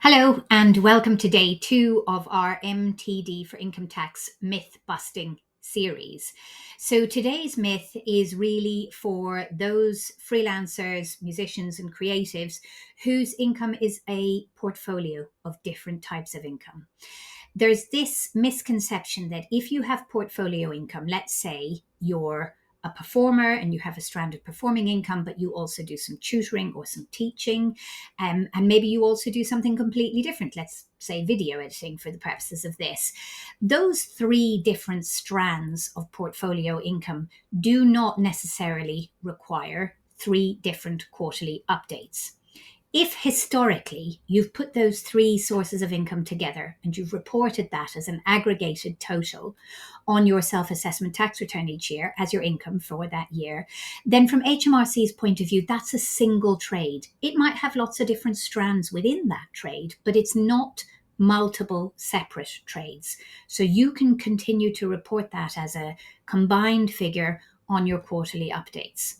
Hello, and welcome to day 2 of our MTD for Income Tax Myth-Busting series. So today's myth is really for those freelancers, musicians, and creatives whose income is a portfolio of different types of income. There's this misconception that if you have portfolio income, let's say you're a performer and you have a strand of performing income, but you also do some tutoring or some teaching, and maybe you also do something completely different, let's say video editing for the purposes of this. Those 3 different strands of portfolio income do not necessarily require 3 different quarterly updates. If historically you've put those 3 sources of income together and you've reported that as an aggregated total on your self-assessment tax return each year as your income for that year, then from HMRC's point of view, that's a single trade. It might have lots of different strands within that trade, but it's not multiple separate trades. So you can continue to report that as a combined figure on your quarterly updates.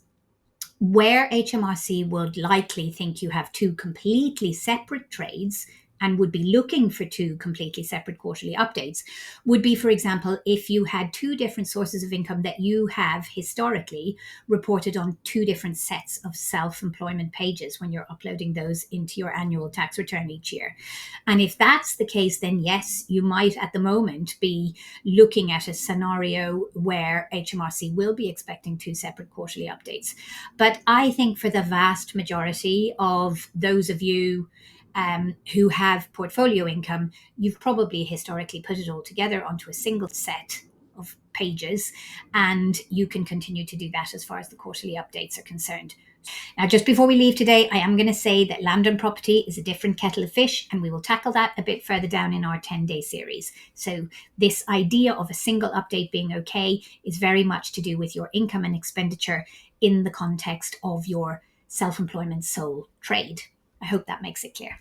Where HMRC would likely think you have 2 completely separate trades and would be looking for 2 completely separate quarterly updates would be, for example, if you had 2 different sources of income that you have historically reported on 2 different sets of self-employment pages when you're uploading those into your annual tax return each year. And if that's the case, then yes, you might at the moment be looking at a scenario where HMRC will be expecting 2 separate quarterly updates. But I think for the vast majority of those of you who have portfolio income, you've probably historically put it all together onto a single set of pages, and you can continue to do that as far as the quarterly updates are concerned. Now, just before we leave today, I am going to say that land and property is a different kettle of fish, and we will tackle that a bit further down in our 10-day series. So this idea of a single update being okay is very much to do with your income and expenditure in the context of your self-employment sole trade. I hope that makes it clear.